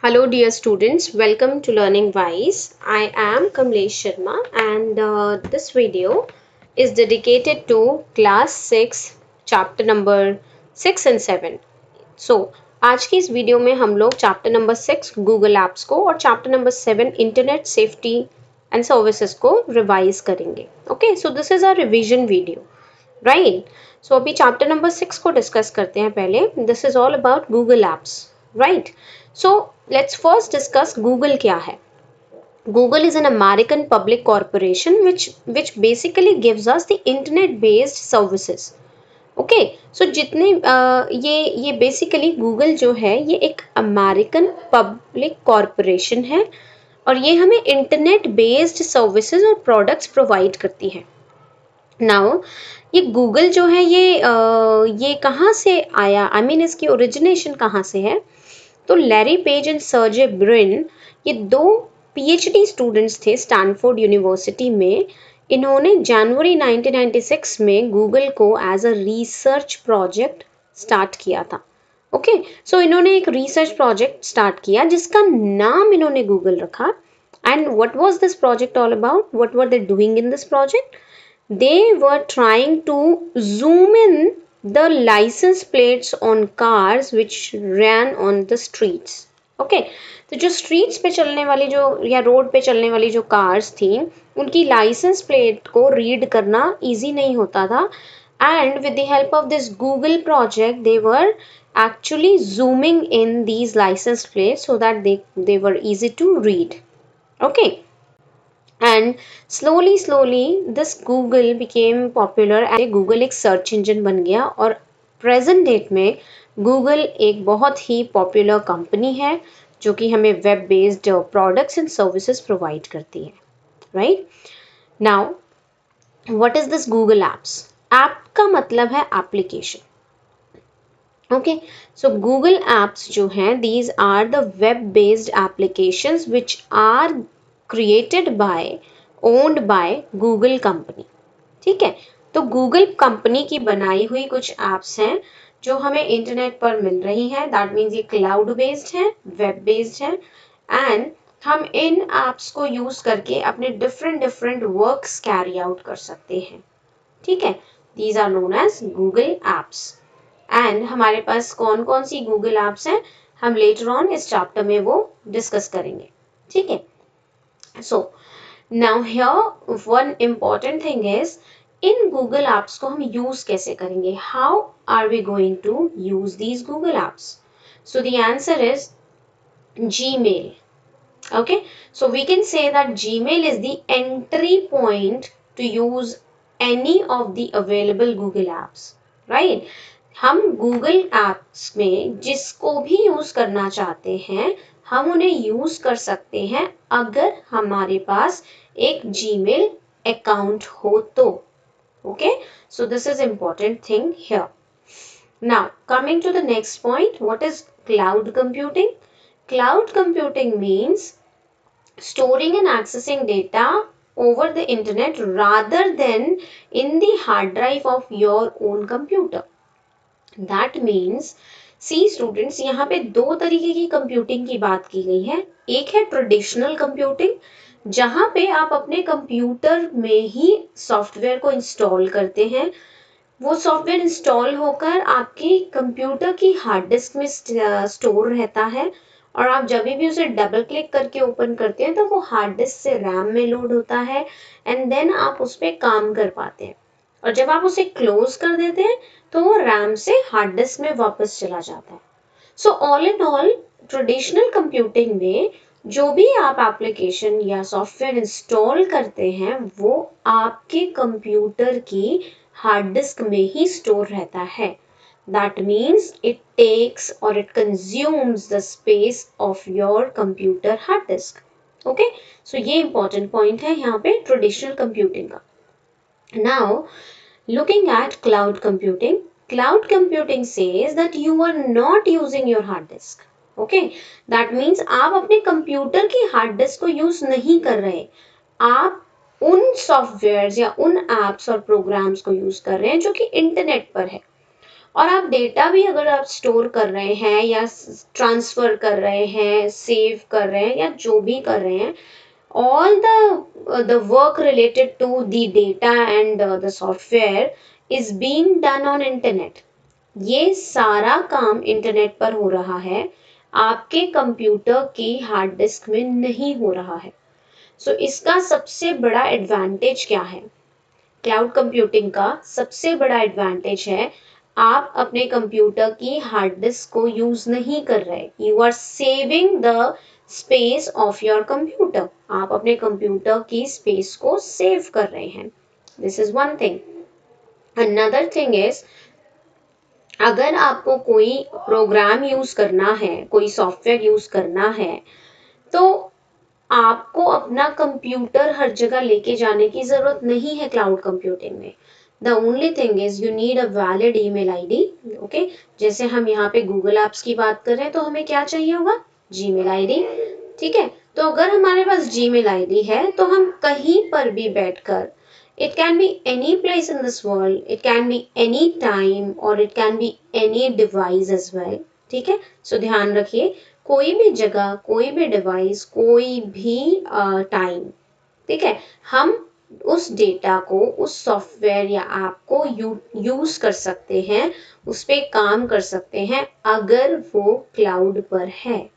Hello, dear students. Welcome to Learning Wise. I am Kamlesh Sharma, and this video is dedicated to class 6, chapter number 6 and 7. So, आज की इस video में हम लोग chapter number 6 Google apps को और chapter number 7 internet safety and services को revise करेंगे. Okay, so this is a revision video, right. So अभी चैप्टर नंबर 6 को डिस्कस करते हैं पहले. This is all about Google apps, right. So let's first discuss Google क्या है. Google is an American public corporation which basically gives us the internet based services. Okay, so जितने ये basically Google जो है ये एक अमेरिकन पब्लिक कॉरपोरेशन है और ये हमें इंटरनेट बेस्ड सर्विसेज और प्रोडक्ट्स प्रोवाइड करती है. नाउ ये गूगल जो है ये कहाँ से आया, आई मीन इसकी ओरिजिनेशन कहाँ से है. तो Larry Page and Sergey Brin, ये दो पीएचडी स्टूडेंट्स थे स्टैनफोर्ड यूनिवर्सिटी में. इन्होंने जनवरी 1996 में गूगल को as a research project start किया था. ओके, सो इन्होंने एक रिसर्च प्रोजेक्ट स्टार्ट किया जिसका नाम इन्होंने गूगल रखा. And what was this project all about, what were they doing in this project? They were trying to zoom in the license plates on cars which ran on the streets. Okay, तो जो streets पे चलने वाली जो या road पे चलने वाली जो cars थी उनकी license plate को read करना easy नहीं होता था. And with the help of this Google project they were actually zooming in these license plates so that they were easy to read. Okay. And slowly this Google became popular. Google एक search engine बन गया और present date में Google एक बहुत ही popular company है जो कि हमें web based products and services provide करती है, right. Now what is this Google apps? App का मतलब है application. Okay, so Google apps जो हैं these are the web based applications which are created by owned by Google company. ठीक है, तो गूगल कंपनी की बनाई हुई कुछ एप्स हैं जो हमें इंटरनेट पर मिल रही हैं. दैट मीन्स ये क्लाउड बेस्ड है, वेब बेस्ड है एंड हम इन एप्स को यूज करके अपने डिफरेंट वर्क्स कैरी आउट कर सकते हैं. ठीक है, these are known as Google apps. And हमारे पास कौन कौन सी गूगल एप्स हैं हम लेटर ऑन इस चैप्टर में वो डिस्कस करेंगे. ठीक है, so now here one important thing is in Google apps को हम यूज कैसे करेंगे. How are we going to use these Google apps? So the answer is Gmail. Okay, so we can say that Gmail is the entry point to use any of the available Google apps, right? हम Google apps में जिसको भी use करना चाहते हैं हम उन्हें use कर सकते हैं अगर हमारे पास एक जीमेल अकाउंट हो तो. Okay, so this is important thing here. Now coming to the next point, what is cloud computing? Cloud computing means storing and accessing data over the internet rather than in the hard drive of your own computer. That means, see students, यहाँ पे दो तरीके की computing की बात की गई है. एक है ट्रेडिशनल कंप्यूटिंग जहाँ पे आप अपने कंप्यूटर में ही सॉफ्टवेयर को इंस्टॉल करते हैं. वो सॉफ्टवेयर इंस्टॉल होकर आपकी कंप्यूटर की हार्ड डिस्क में स्टोर रहता है और आप जब भी उसे डबल क्लिक करके ओपन करते हैं तो वो हार्ड डिस्क से रैम में लोड होता है एंड देन आप उस पर काम कर पाते हैं. और जब आप उसे क्लोज कर देते हैं तो वो रैम से हार्ड डिस्क में वापस चला जाता है. So all in all traditional computing में जो भी आप एप्लीकेशन या सॉफ्टवेयर इंस्टॉल करते हैं वो आपके कंप्यूटर की हार्ड डिस्क में ही स्टोर रहता है. That means it takes or it consumes the space of your computer hard disk. Okay, so ये important point है यहाँ पे traditional computing का. Now, looking at cloud computing, cloud computing says that you are not using your hard disk. Okay, that means आप अपने computer की hard disk को use नहीं कर रहे, आप उन सॉफ्टवेयर या उन एप्स और प्रोग्राम्स को यूज कर रहे हैं जो कि इंटरनेट पर है. और आप डेटा भी अगर आप स्टोर कर रहे हैं या ट्रांसफर कर रहे हैं, सेव कर रहे हैं या जो भी कर रहे हैं, all the work related to the data and the software is being done on internet. ये सारा काम इंटरनेट पर हो रहा है, आपके कंप्यूटर की हार्ड डिस्क में नहीं हो रहा है। सो इसका सबसे बड़ा एडवांटेज क्या है? क्लाउड कंप्यूटिंग का सबसे बड़ा एडवांटेज है, आप अपने कंप्यूटर की हार्ड डिस्क को यूज नहीं कर रहे, you are saving the space of your computer, आप अपने कंप्यूटर की स्पेस को सेव कर रहे हैं। This is one thing. Another thing is, अगर आपको कोई प्रोग्राम यूज करना है, कोई सॉफ्टवेयर यूज करना है, तो आपको अपना कंप्यूटर हर जगह लेके जाने की जरूरत नहीं है क्लाउड कंप्यूटिंग में। The only thing is you need a valid email ID. Okay, जैसे हम यहाँ पे गूगल एप्स की बात कर रहे हैं तो हमें क्या चाहिए होगा? Gmail ID. ठीक है, तो अगर हमारे पास जीमेल आईडी है तो हम कहीं पर भी बैठकर, it can be any place in this world, it can be any time or it can be any device as well। ठीक है, सो ध्यान रखिए, कोई भी जगह, कोई भी डिवाइस, कोई भी टाइम, ठीक है, हम उस डेटा को, उस सॉफ्टवेयर या ऐप को यूज कर सकते हैं, उस पे काम कर सकते हैं अगर वो क्लाउड पर है।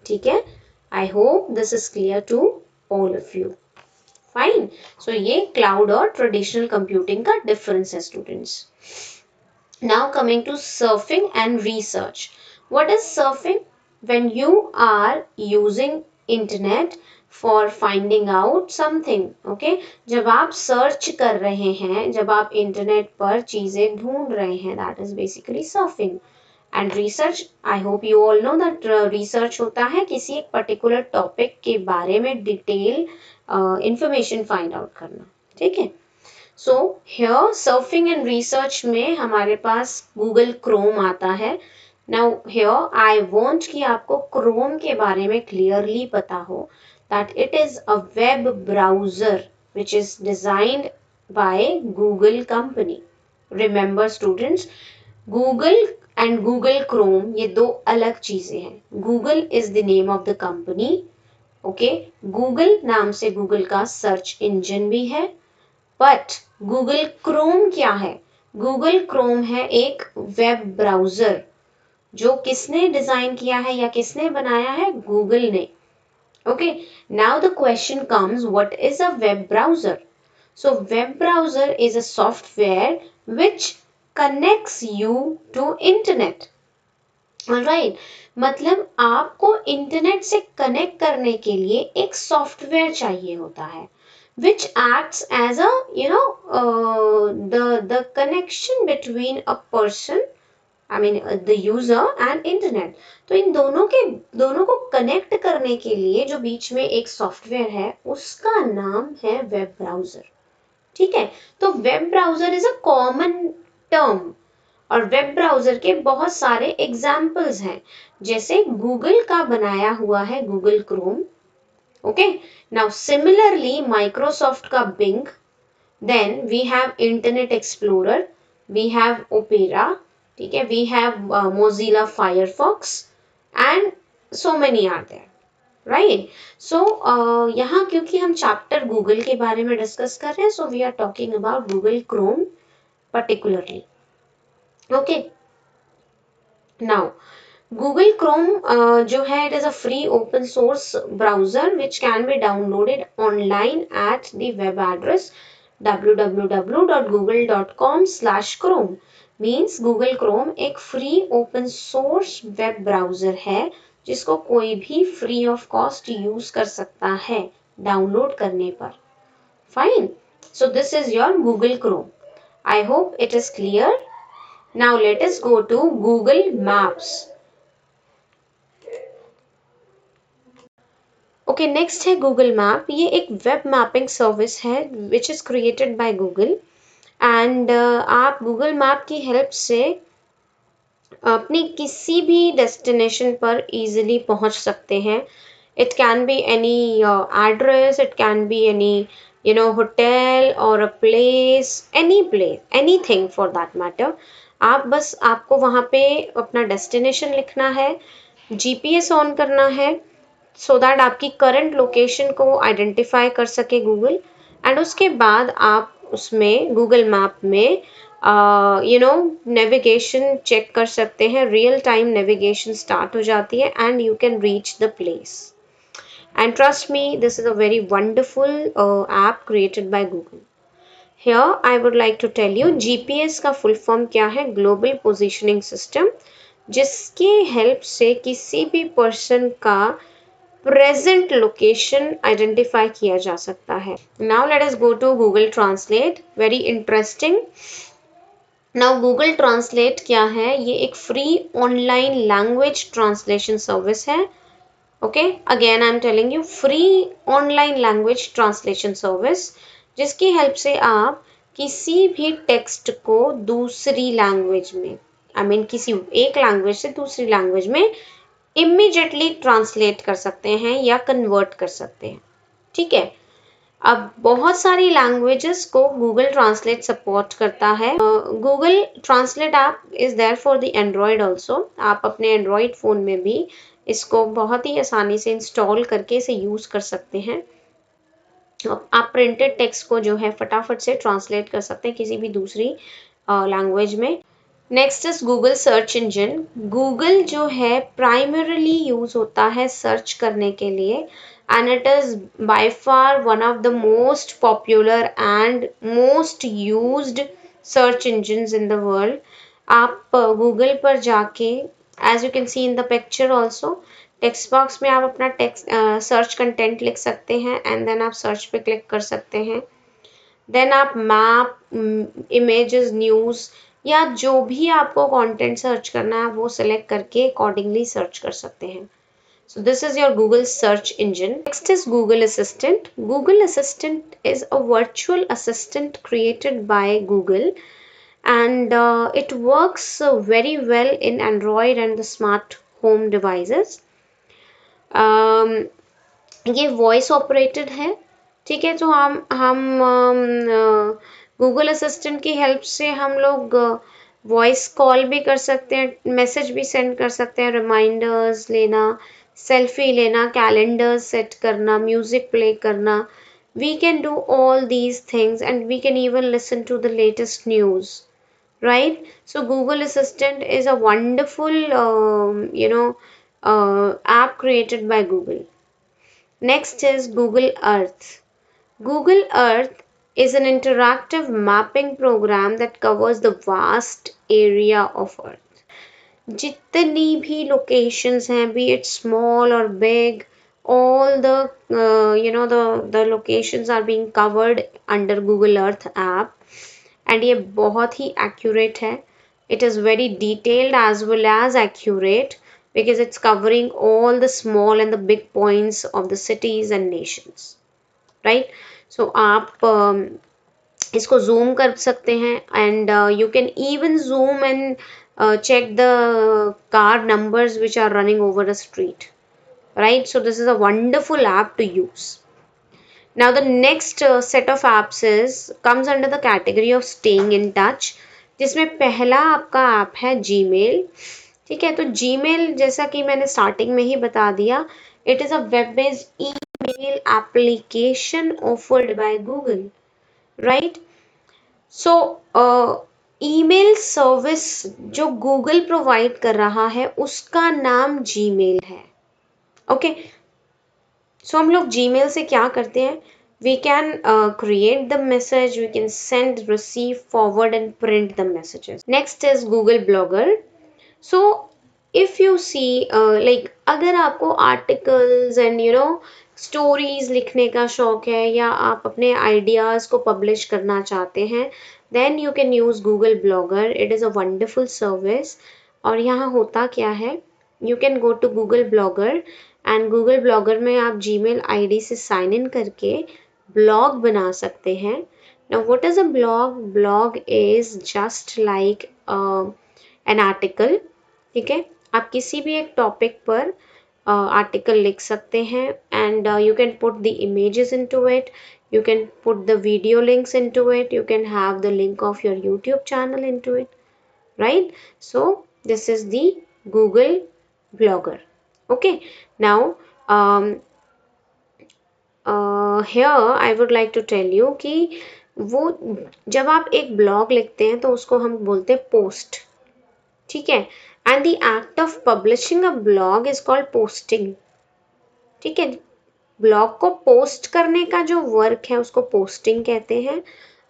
ठीक है, I hope this is clear to all of you. Fine, so ये क्लाउड और ट्रेडिशनल कंप्यूटिंग का डिफरेंस है students. Now coming to surfing and research. What is surfing? when you are using internet for finding out something, okay, जब आप search कर रहे हैं, जब आप इंटरनेट पर चीजें ढूंढ रहे हैं, that is basically surfing। and research, I hope you all know that research होता है किसी एक पर्टिकुलर टॉपिक के बारे में डिटेल इंफॉर्मेशन फाइंड आउट करना। ठीक है, so here surfing and research में हमारे पास गूगल क्रोम आता है। नाउ हियर आई वांट कि आपको क्रोम के बारे में क्लियरली पता हो that it is a web browser which is designed bye Google company. Remember students, Google and Google Chrome ये दो अलग चीजें हैं। Google is the name of the company, okay, Google नाम से गूगल का सर्च इंजन भी है, बट गूगल क्रोम क्या है? गूगल क्रोम है एक वेब ब्राउजर जो किसने डिजाइन किया है या किसने बनाया है? गूगल ने। Okay, now the question comes, what is a web browser? So web browser is a software which connects you to internet. Alright, मतलब आपको इंटरनेट से कनेक्ट करने के लिए एक सॉफ्टवेयर चाहिए होता है which acts as a the connection between a person, I mean the user and internet। तो इन दोनों को कनेक्ट करने के लिए जो बीच में एक सॉफ्टवेयर है उसका नाम है वेब ब्राउजर। ठीक है, तो web browser is a common term और वेब ब्राउजर के बहुत सारे एग्जाम्पल्स हैं, जैसे गूगल का बनाया हुआ है Google Chrome. Okay, now similarly Microsoft का Bing, then we have Internet Explorer, we have Opera, ठीक है, we have Mozilla Firefox and so many are there, right. So यहाँ क्योंकि हम चैप्टर गूगल के बारे में डिस्कस कर रहे हैं, so we are talking about Google Chrome particularly. Okay, now Google Chrome जो है it is a free open source browser which can be downloaded online at the web address www.google.com/chrome। Means Google Chrome एक free open source web browser है जिसको कोई भी free of cost use कर सकता है डाउनलोड करने पर। Fine, so this is your Google Chrome. I hope it is clear. Now let us go to Google Maps. Okay, next है गूगल मैप। ये एक वेब मैपिंग सर्विस है which is created by Google and आप Google map की help से अपनी किसी भी डेस्टिनेशन पर इजीली पहुंच सकते हैं। It can be any address, it can be any hotel और a place, any anything for that matter. आप बस आपको वहाँ पे अपना डेस्टिनेशन लिखना है, जीपीएस ऑन करना है सो दैट आपकी करंट लोकेशन को आइडेंटिफाई कर सके गूगल, एंड उसके बाद आप उसमें गूगल मैप में नेविगेशन चेक कर सकते हैं, रियल टाइम नेविगेशन स्टार्ट हो जाती है and you can reach the place. And trust me, this is a very wonderful app created by Google. Here I would like to tell you GPS का full form क्या है, Global Positioning System, जिसके help से किसी भी person का present location identify किया जा सकता है. Now let us go to Google Translate. Very interesting. Now Google Translate क्या है? ये एक free online language translation service है. Okay, again I am telling you, free online language translation service, जिसकी हेल्प से आप किसी भी टेक्स्ट को दूसरी लैंग्वेज में, आई मीन किसी एक लैंग्वेज से दूसरी लैंग्वेज में इमीडिएटली ट्रांसलेट कर सकते हैं या कन्वर्ट कर सकते हैं. ठीक है. अब बहुत सारी लैंग्वेजेस को गूगल ट्रांसलेट सपोर्ट करता है. Google translate app is there for the android also. आप अपने एंड्रॉयड फ़ोन में भी इसको बहुत ही आसानी से इंस्टॉल करके इसे यूज़ कर सकते हैं. आप प्रिंटेड टेक्स्ट को जो है फटाफट से ट्रांसलेट कर सकते हैं किसी भी दूसरी लैंग्वेज में. Next is Google search engine. Google जो है प्राइमरीली यूज़ होता है सर्च करने के लिए, and it is by far one of the most popular and most used search engines in the world. आप गूगल पर जाके, as you can see in the picture also, text box में आप अपना टेक्स्ट सर्च कंटेंट लिख सकते हैं and then आप सर्च पे क्लिक कर सकते हैं. देन आप मैप, इमेजेस, न्यूज़ या जो भी आपको कंटेंट सर्च करना है वो सिलेक्ट करके अकॉर्डिंगली सर्च कर सकते हैं. So this is your Google search engine. Next is Google Assistant. Google Assistant is a virtual assistant created by Google, and it works very well in Android and the smart home devices. ये voice operated है. ठीक है. तो हम Google assistant की help से हम लोग वॉइस कॉल भी कर सकते हैं, मैसेज भी सेंड कर सकते हैं, रिमाइंडर्स लेना, सेल्फी लेना, कैलेंडर सेट करना, म्यूजिक प्ले करना. We can do all these things and we can even listen to the latest news, right? So Google Assistant is a wonderful app created by Google. Next is Google Earth. Google Earth is an interactive mapping program that covers the vast area of Earth. जितनी भी locations हैं, be it small or big, all the locations are being covered under Google Earth app. And ये बहुत ही accurate है. It is very detailed as well as accurate because it's covering all the small and the big points of the cities and nations, right? So आप इसको zoom कर सकते हैं and you can even zoom and check the car numbers which are running over the street, right? So this is a wonderful app to use. Now the next set of apps comes under the category of staying in touch, जिसमें पहला आपका app है Gmail. ठीक है. तो Gmail, जैसा कि मैंने स्टार्टिंग में ही बता दिया, it is a web based email application offered by Google, right? So email service जो गूगल प्रोवाइड कर रहा है उसका नाम Gmail है. ओके. सो हम लोग Gmail से क्या करते हैं? We can create the message, we can send, receive, forward and print the messages. Next is Google Blogger. So if you see like अगर आपको articles and stories लिखने का शौक है या आप अपने ideas को publish करना चाहते हैं, then you can use Google Blogger. It is a wonderful service. और यहाँ होता क्या है? You can go to Google Blogger and Google Blogger में आप Gmail ID से sign in करके ब्लॉग बना सकते हैं. Now what is a blog? Blog is just like an article. ठीक है. आप किसी भी एक टॉपिक पर आर्टिकल लिख सकते हैं and you can put the images into it, you can put the video links into it, you can have the link of your YouTube channel into it, right? So this is the Google Blogger. Okay, now here I would like to tell you कि वो जब आप एक blog लिखते हैं तो उसको हम बोलते हैं पोस्ट, ठीक है, and the act of publishing a blog is called posting, ठीक है। ब्लॉग को पोस्ट करने का जो वर्क है उसको पोस्टिंग कहते हैं,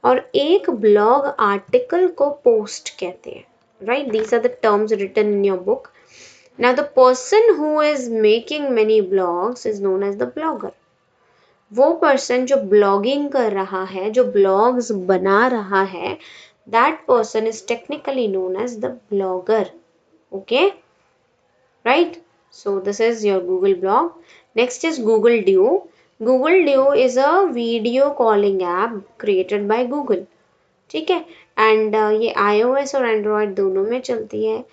और एक ब्लॉग आर्टिकल को पोस्ट कहते हैं, right? These are the terms written in your book. Now the person who is making many blogs is known as the blogger. वो पर्सन जो ब्लॉगिंग कर रहा है, जो ब्लॉग्स बना रहा है, that person is technically known as the blogger. Okay, right? So this is your Google blog. Next is Google Duo. Google Duo is a video calling app created by Google, ठीक है, and ये iOS और Android दोनों में चलती है।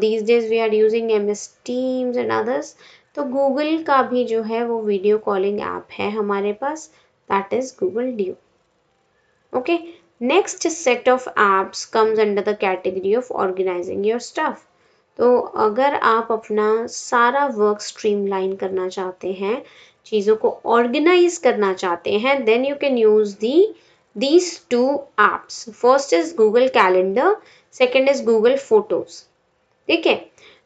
these days we are using MS Teams and others, तो Google का भी जो है वो वीडियो कॉलिंग ऐप है हमारे पास, that is Google Duo. Okay, next set of apps comes under the category of organizing your stuff. तो अगर आप अपना सारा वर्क स्ट्रीमलाइन करना चाहते हैं, चीज़ों को ऑर्गेनाइज करना चाहते हैं, then you can use these two apps. First is Google Calendar, second is Google Photos, ठीक है।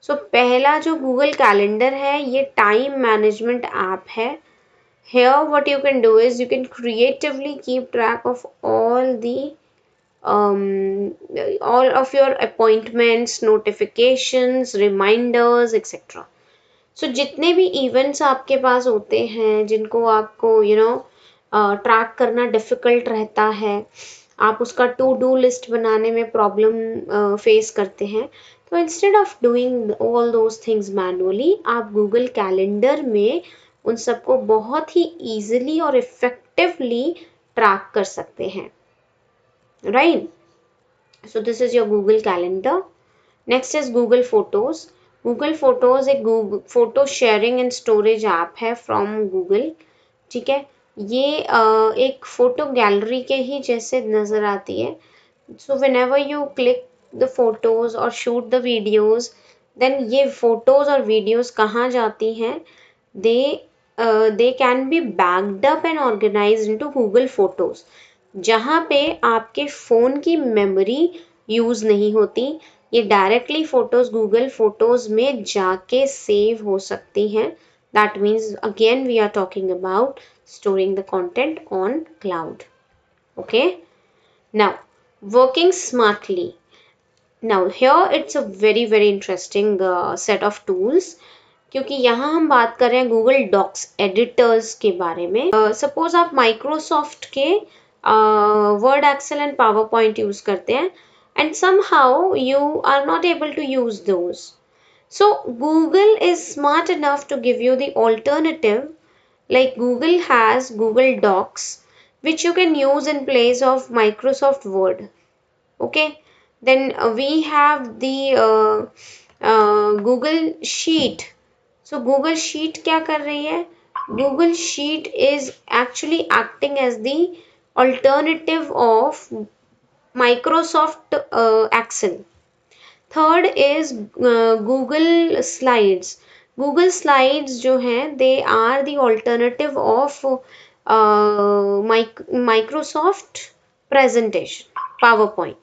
सो पहला जो गूगल कैलेंडर है ये टाइम मैनेजमेंट ऐप है। Here what you can do is you can creatively keep track of all of your appointments, notifications, reminders, etc. So जितने भी events आपके पास होते हैं जिनको आपको ट्रैक करना डिफिकल्ट रहता है, आप उसका टू डू लिस्ट बनाने में प्रॉब्लम फेस करते हैं, तो instead of doing all those things manually, आप गूगल कैलेंडर में उन सबको बहुत ही ईजिली और इफेक्टिवली ट्रैक कर सकते हैं, right? So this is your Google Calendar. Next is Google Photos. Google Photos एक Google photo sharing and storage app है फ्रॉम गूगल, ठीक है। ये एक फोटो गैलरी के ही जैसे नजर आती है। सो whenever you click the photos और shoot the videos, then ये फोटोज और वीडियोस कहाँ जाती हैं? they can be backed up and organized into Google Photos, जहाँ पे आपके फ़ोन की मेमोरी यूज़ नहीं होती, ये डायरेक्टली फ़ोटोज़ गूगल फ़ोटोज़ में जाके सेव हो सकती हैं। That means again we are talking about storing the content on cloud. Okay, now working smartly. Now here it's a very interesting set of tools, क्योंकि यहाँ हम बात कर रहे हैं गूगल डॉक्स एडिटर्स के बारे में। सपोज आप माइक्रोसॉफ्ट के Word, Excel and PowerPoint use करते हैं and somehow you are not able to use those, so Google is smart enough to give you the alternative, like Google has Google Docs, which you can use in place of Microsoft Word. Okay, then we have the Google Sheet. So Google Sheet क्या कर रही है? Google Sheet is actually acting as the alternative of Microsoft Excel. Third is Google Slides. Google Slides जो हैं they are the alternative of Microsoft Presentation, PowerPoint.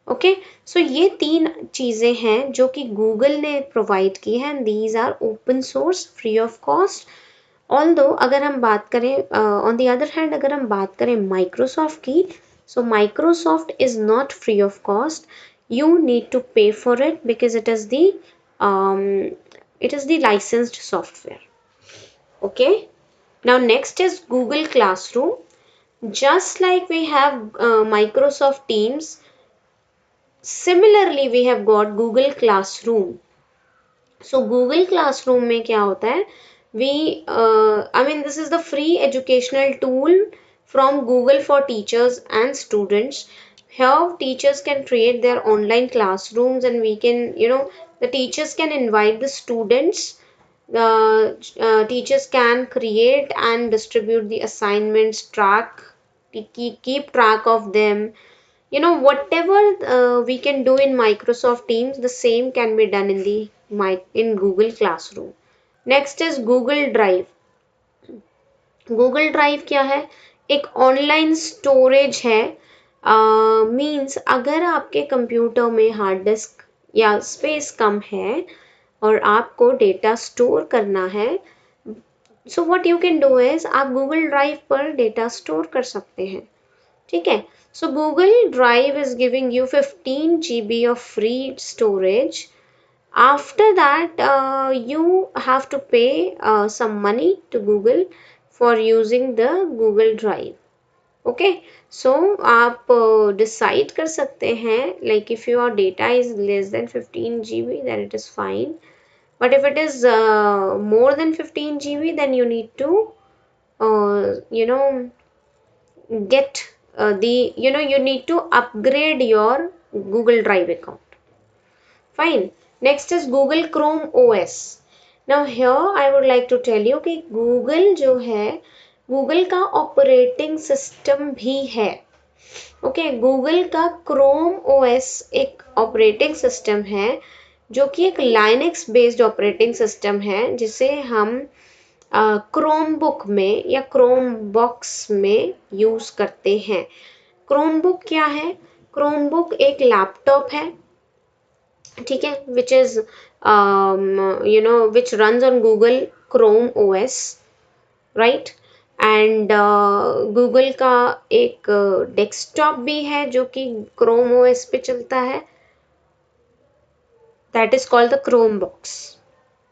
Okay, so ये तीन चीज़ें हैं जो कि गूगल ने प्रोवाइड की हैं, these are open source, free of cost. Although अगर हम बात करें ऑन द अदर हैंड, अगर हम बात करें माइक्रोसॉफ्ट की, so Microsoft is not free of cost, you need to pay for it because it is the licensed software. Okay, now next is Google Classroom. Just like we have Microsoft Teams, similarly we have got Google Classroom. So Google Classroom में क्या होता है? This is the free educational tool from Google for teachers and students. Here teachers can create their online classrooms, and we can, the teachers can invite the students. Teachers can create and distribute the assignments, keep track of them. whatever we can do in Microsoft Teams, the same can be done in the in Google Classroom. Next is Google Drive. Google Drive क्या है? एक online storage है। Means अगर आपके computer में hard disk या space कम है और आपको डेटा स्टोर करना है, so what you can do is आप गूगल ड्राइव पर डेटा स्टोर कर सकते हैं। ठीक है, सो Google drive is giving you 15 GB of free storage. After that, you have to pay some money to Google for using the Google Drive. Okay, so आप decide कर सकते हैं, like if your data is less than 15 GB, then it is fine. But if it is more than 15 GB, then you need to get you need to upgrade your Google Drive account. Fine. Next is Google Chrome OS. Now here I would like to tell you कि Google जो है, Google का operating system भी है। Okay, Google का Chrome OS एक operating system है जो कि एक लाइनक्स बेस्ड ऑपरेटिंग सिस्टम है, जिसे हम क्रोम बुक में या क्रोम बॉक्स में यूज करते हैं। क्रोम बुक क्या है? क्रोम बुक एक लैपटॉप है, ठीक है, which is which runs on Google Chrome OS, right. And Google का एक डेस्कटॉप भी है जो कि क्रोम OS पे चलता है, that is called the Chromebox.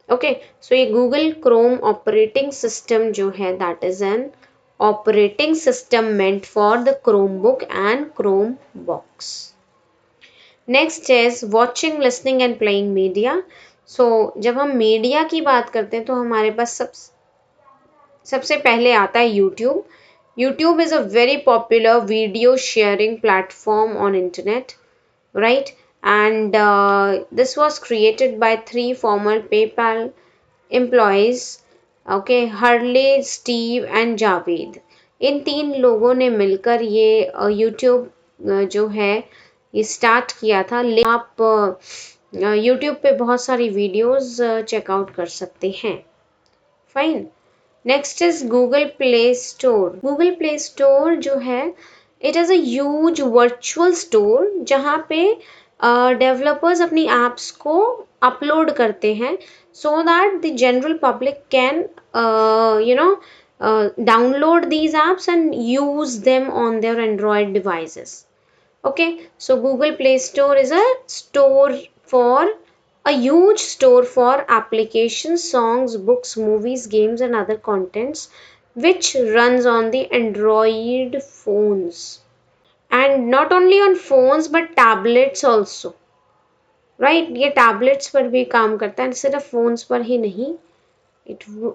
Okay, so ये गूगल क्रोम ऑपरेटिंग सिस्टम जो है, that is an operating system meant for the Chromebook and Chromebox. Next is watching, listening and playing media. So जब हम media की बात करते हैं तो हमारे पास सबसे पहले आता है YouTube. YouTube is a very popular video sharing platform on internet, right? And this was created by 3 former PayPal employees, okay, Harley, Steve and Javed. इन 3 लोगों ने मिलकर ये YouTube जो है ये स्टार्ट किया था। आप YouTube पे बहुत सारी वीडियोस चेकआउट कर सकते हैं। Fine. Next is Google play store. Google play store जो है, it is a huge virtual store जहाँ पे डेवलपर्स अपनी एप्स को अपलोड करते हैं so that the general public can download these apps and use them on their Android devices. Okay, so Google Play Store is a store for a huge store for applications, songs, books, movies, games and other contents which runs on the Android phones. And not only on phones but tablets also, right? ये tablets पर भी काम करता है, सिर्फ phones पर ही नहीं,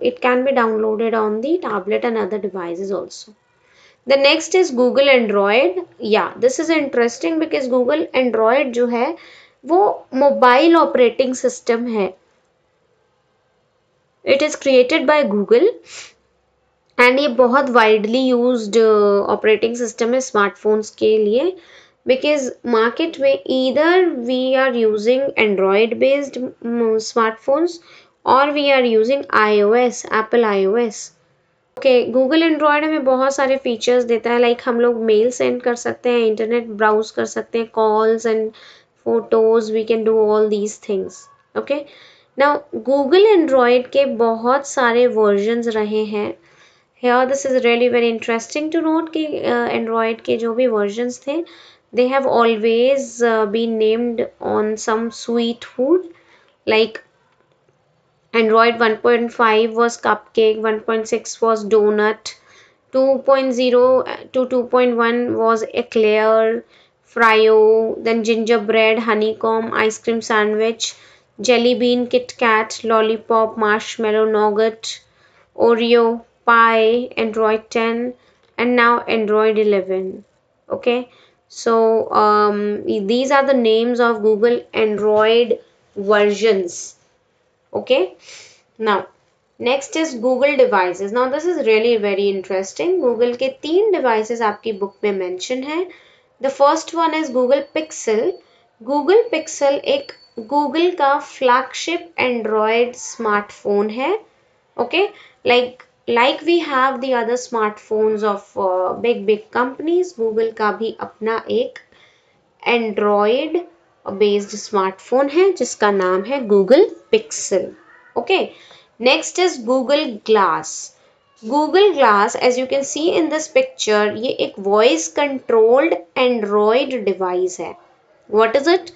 it can be downloaded on the tablet and other devices also. The next is Google Android. Yeah, this is interesting because Google Android जो है वो मोबाइल ऑपरेटिंग सिस्टम है। It is created by Google and ये बहुत widely used operating system है smartphones के लिए, because market में either we are using Android based smartphones और we are using iOS, Apple iOS। Okay, Google Android हमें बहुत सारे फीचर्स देता है, लाइक हम लोग मेल सेंड कर सकते हैं, इंटरनेट ब्राउज कर सकते हैं, calls and photos, we can do all these things. Okay, now Google Android के बहुत सारे वर्जन्स रहे हैं। Here this is really very interesting to note कि Android के जो भी versions थे, they have always been named on some sweet food, like Android 1.5 was cupcake, 1.6 was donut, 2.0 to 2.1 was eclair, Frio, then gingerbread, honeycomb, ice cream sandwich, jelly bean, Kit Kat, lollipop, marshmallow, nougat, Oreo, Pie, Android 10 and now Android 11. Okay, so these are the names of Google Android versions. Okay, now next is Google devices. Now this is really very interesting. Google के 3 devices आपकी book में mention है, the first one is Google pixel. Google pixel एक Google का flagship Android smartphone है। Okay, like we have the other smartphones of big companies, Google का भी अपना एक एंड्रॉयड बेस्ड स्मार्टफोन है जिसका नाम है Google Pixel. Okay, next is Google Glass. Google Glass, as you can see in this picture, ये एक वॉइस कंट्रोल्ड एंड्रॉयड डिवाइस है। What is it?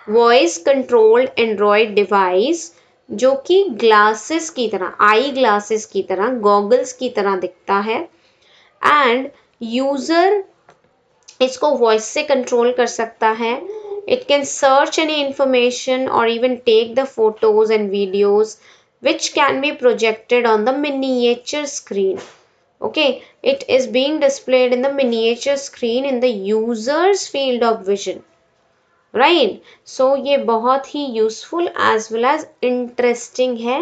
Voice controlled Android device जो कि ग्लासेस की तरह, आई ग्लासेस की तरह, गॉगल्स की तरह दिखता है एंड यूजर इसको वॉइस से कंट्रोल कर सकता है। It can search any information और even take the photos and videos which can be projected on the miniature screen. Okay, it is being displayed in the miniature screen in the user's field of vision. Right? So ये बहुत ही useful as well as interesting है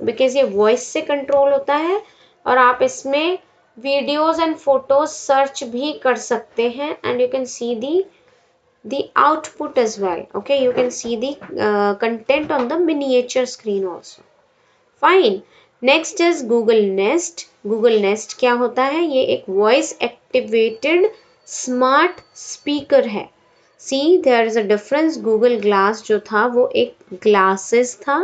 because ये voice से control होता है और आप इसमें वीडियोज एंड फोटोज सर्च भी कर सकते हैं and you can see the output as well. Okay, you can see the content on the miniature screen also. Fine. Next is Google Nest. Google Nest क्या होता है? ये एक voice activated smart speaker है। See, there is a difference. Google Glass जो था वो एक glasses था,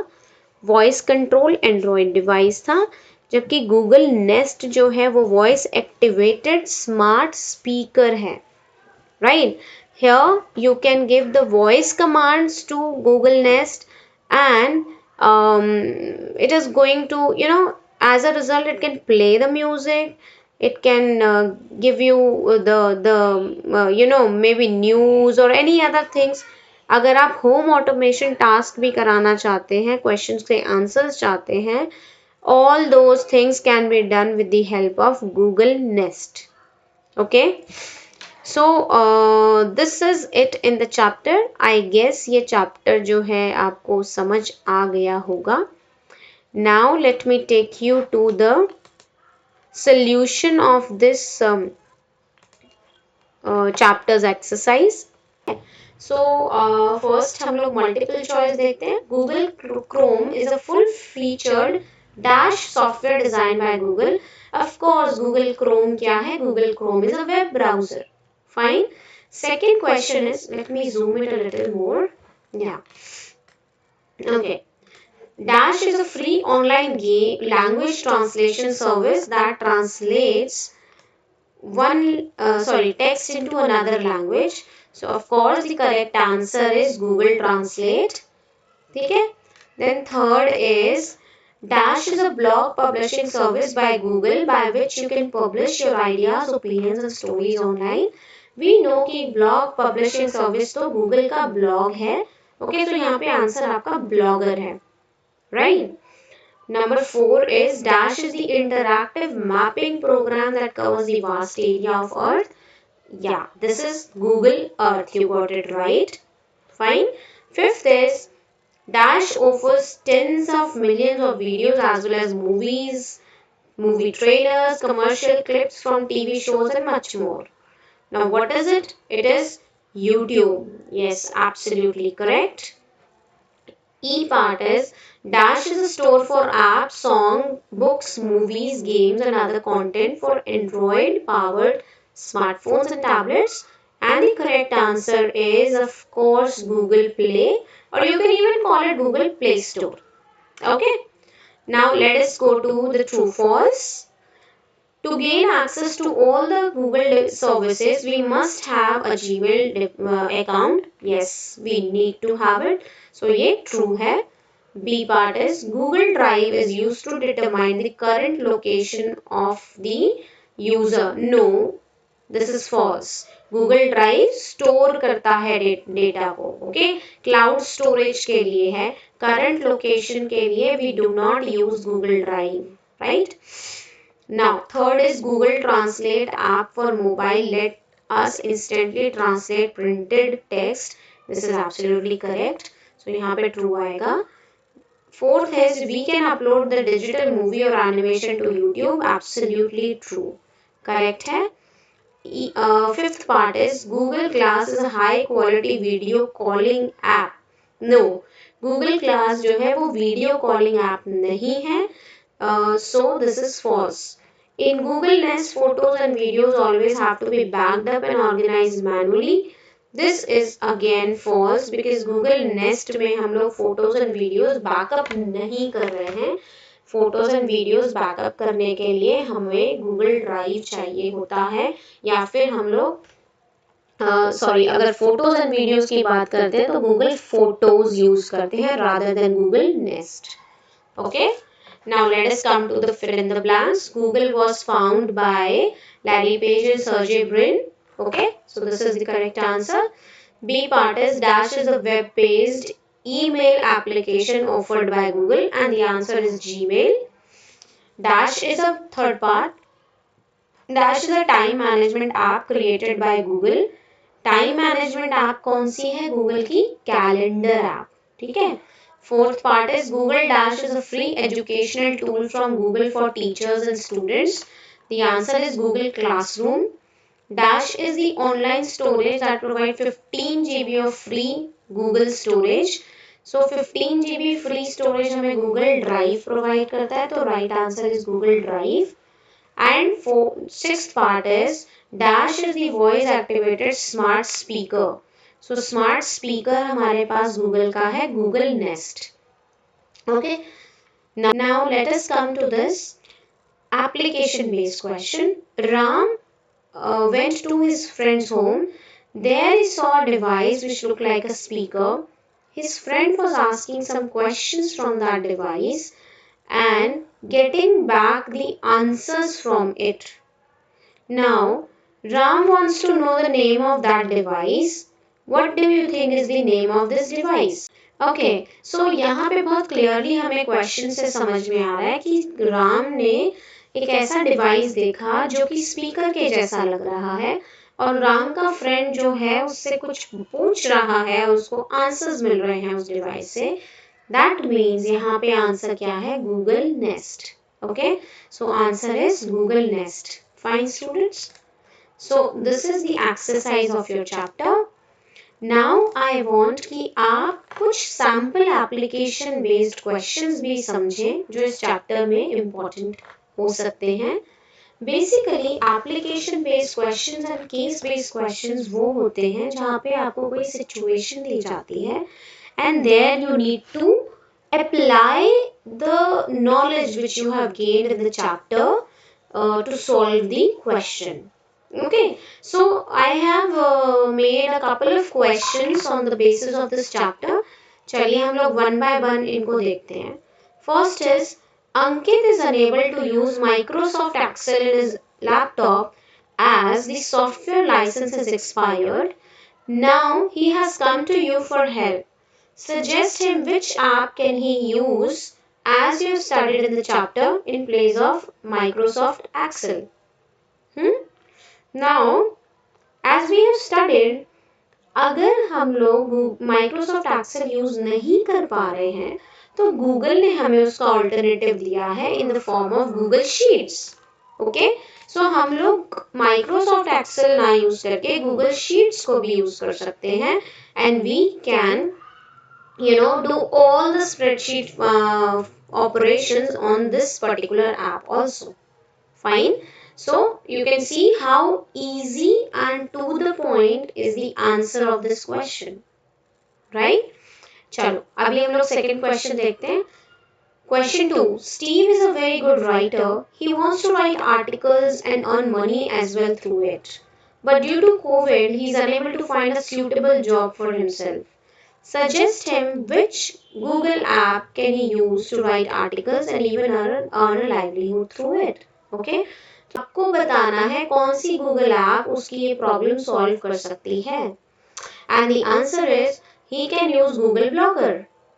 voice control Android device था, जबकि गूगल नेस्ट जो है वो वॉइस एक्टिवेटेड स्मार्ट स्पीकर है। Right, here you can give the voice commands to Google Nest and it is going to, as a result it can play the music, it can give you the maybe news or any other things. अगर आप home automation task भी कराना चाहते हैं, questions के answers चाहते हैं, all those things can be done with the help of Google Nest. Okay, so this is it in the chapter. I guess ये chapter जो है आपको समझ आ गया होगा. Now let me take you to the solution of this chapter's exercise. So first हम लोग multiple choice देखते हैं. Google Chrome is a full-featured dash software designed by Google. Of course, Google Chrome क्या है? Google Chrome is a web browser. Fine. Second question is, let me zoom it a little more. Yeah. Okay. Dash is a free online game language translation service that translates text into another language. So of course the correct answer is Google Translate. Okay. Then third is Dash is a blog publishing service by Google by which you can publish your ideas, opinions and stories online. We know कि blog publishing service तो Google का blog है. Okay, तो यहाँ पे answer आपका blogger है. Right? Number 4 is Dash is the interactive mapping program that covers the vast area of Earth. Yeah, this is Google Earth. You got it right. Fine. Fifth is Dash offers tens of millions of videos as well as movies, movie trailers, commercial clips from TV shows and much more. Now what is it? It is YouTube. Yes, absolutely correct. E part is Dash is a store for apps, songs, books, movies, games and other content for Android powered smartphones and tablets. And the correct answer is of course Google Play, or you can even call it Google Play Store. Okay. Now let us go to the true false. To gain access to all the Google services, we must have a Gmail account. Yes, we need to have it. So ये true है. B part is Google Drive is used to determine the current location of the user. No, this is false. Google Drive store करता है data को. Okay, cloud storage के लिए है. Current location के लिए we do not use Google Drive. Right? Now, third is Google Translate app for mobile let us instantly translate printed text. This is absolutely correct. So यहाँ पे true आएगा. Fourth is we can upload the digital movie or animation to YouTube. Absolutely true. Correct है. fifth part is Google Class is a high quality video calling app. No, Google Class जो है वो video calling app नहीं है. So this is false. In Google Nest, photos and videos always have to be backed up and organized manually. This is again false because Google Nest में हम लोग photos and videos backup नहीं कर रहे हैं. Photos and videos backup करने के लिए हमें गूगल ड्राइव चाहिए होता है, या फिर हम लोग अगर फोटोज एंड वीडियोस की बात करते हैं तो गूगल फोटोज यूज करते हैं rather than Google nest. Okay, now let us come to the fill in the blanks. Google was found by Larry Page and Sergey Brin. Okay, so this is the correct answer. B part is Dash is a web-based email application offered by Google, and the answer is Gmail. Dash is a third part. Dash is a time management app created by Google. Time management app कौन सी है? Google की calendar app. ठीक है. Fourth part is Google Dash is a free educational tool from Google for teachers and students. The answer is Google Classroom. Dash is the online storage that provides 15 GB of free Google storage. So 15 GB free storage हमें Google Drive provide करता है, तो right answer is Google Drive. And sixth part is Dash is the voice activated smart speaker. So smart speaker हमारे पास Google का है, Google Nest. Okay. Now let us come to this application based question. Ram went to his friend's home. There he saw a device which looked like a speaker. His friend was asking some questions from that device and getting back the answers from it. Now, Ram wants to know the name of that device. What do you think is the name of this device? Okay, so यहाँ पे बहुत clearly हमें question से समझ में आ रहा है कि राम ने एक ऐसा डिवाइस देखा जो कि स्पीकर के जैसा लग रहा है, और राम का फ्रेंड जो है उससे कुछ पूछ रहा है, उसको आंसर्स मिल रहे हैं उस डिवाइस से. दैट मीन्स यहाँ पे आंसर क्या है? Google nest. Okay, so answer is Google nest. Fine students, so this is the exercise of your chapter. Now I want कि आप कुछ सैम्पल एप्लीकेशन बेस्ड क्वेश्चंस भी समझें जो इस चैप्टर में इम्पोर्टेंट हो सकते हैं. Basically application based questions and case based questions वो होते हैं जहाँ पे आपको कोई सिचुएशन दी जाती है and there you need to apply the knowledge which you have gained in the chapter to solve the question. Okay, so I have made a couple of questions on the basis of this chapter. चलिए हम लोग one by one इनको देखते हैं. First is Ankit is unable to use Microsoft Excel in his laptop as the software license has expired. Now he has come to you for help. Suggest him which app can he use as you studied in the chapter in place of Microsoft Excel. Now, as we have studied, अगर हम लोग Microsoft Excel use नहीं कर पा रहे हैं तो Google ने हमें उसका ऑल्टरनेटिव दिया है in the form of Google Sheets. Okay, so हम लोग Microsoft Excel ना यूज करके गूगल शीट्स को भी यूज कर सकते हैं and we can do all the spreadsheet operations on this particular app also. Fine. So you can see how easy and to the point is the answer of this question, right? चलो अभी हम लोग second question देखते हैं. Question 2. Steve is a very good writer. He wants to write articles and earn money as well through it. But due to COVID, he is unable to find a suitable job for himself. Suggest him which Google app can he use to write articles and even earn a livelihood through it. Okay? आपको बताना है कौन C Google app उसकी ये problem solve कर सकती है. And the answer is he can use Google blogger.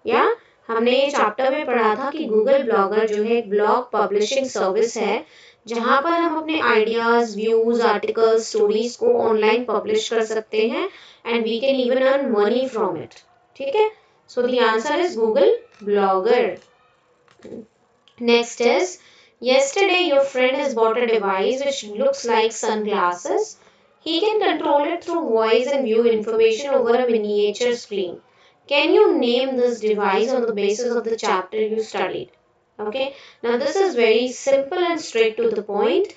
या हमने ये चैप्टर में पढ़ा था कि गूगल ब्लॉगर जो है एक ब्लॉग पब्लिशिंग सर्विस है जहां पर हम अपने आइडियाज, व्यूज, आर्टिकल्स, स्टोरीज को ऑनलाइन पब्लिश कर सकते हैं and we can even earn money from it. ठीक है, so the answer is Google Blogger. Next is Yesterday, your friend has bought a device which looks like sunglasses. He can control it through voice and view information over a miniature screen. Can you name this device on the basis of the chapter you studied? Okay, now this is very simple and straight to the point.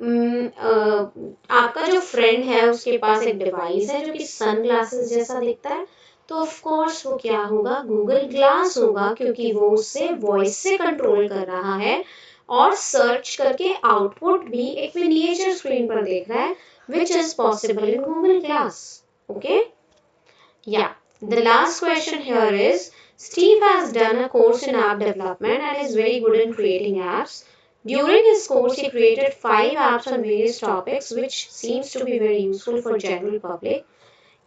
आपका जो friend है उसके पास एक device है जो कि sun glasses जैसा दिखता है, तो ऑफ कोर्स वो क्या होगा, गूगल ग्लास होगा, क्योंकि वो उससे वॉइस से कंट्रोल कर रहा है और सर्च करके आउटपुट भी एक मिनिएचर स्क्रीन पर देख रहा है, which is possible in Google Glass. Okay? Yeah. The last question here is, Steve has done a course in app development and is very good in creating apps. During his course, he created 5 apps on various topics, which seems to be very useful for general public.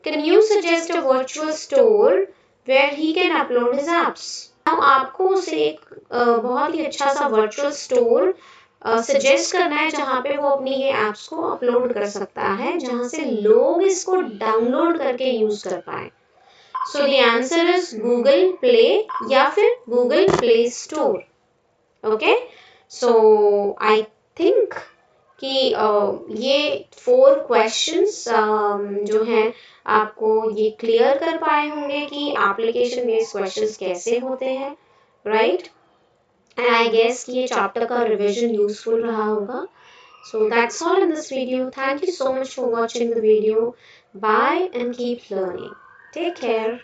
Can you suggest a virtual store where he can upload his apps? Now, आपको उसे एक बहुत ही अच्छा सा virtual store suggest करना है जहाँ पे वो अपनी ये एप्स को अपलोड कर सकता है, जहाँ से लोग इसको डाउनलोड करके यूज कर पाए. सो the answer is Google play या फिर Google play store. Okay, so I think कि ये 4 क्वेश्चंस जो हैं आपको ये क्लियर कर पाए होंगे कि एप्लीकेशन बेस्ड क्वेश्चंस कैसे होते हैं, राइट? And I guess कि ये chapter का revision useful रहा होगा. So that's all in this video. Thank you so much for watching the video. Bye and keep learning. Take care.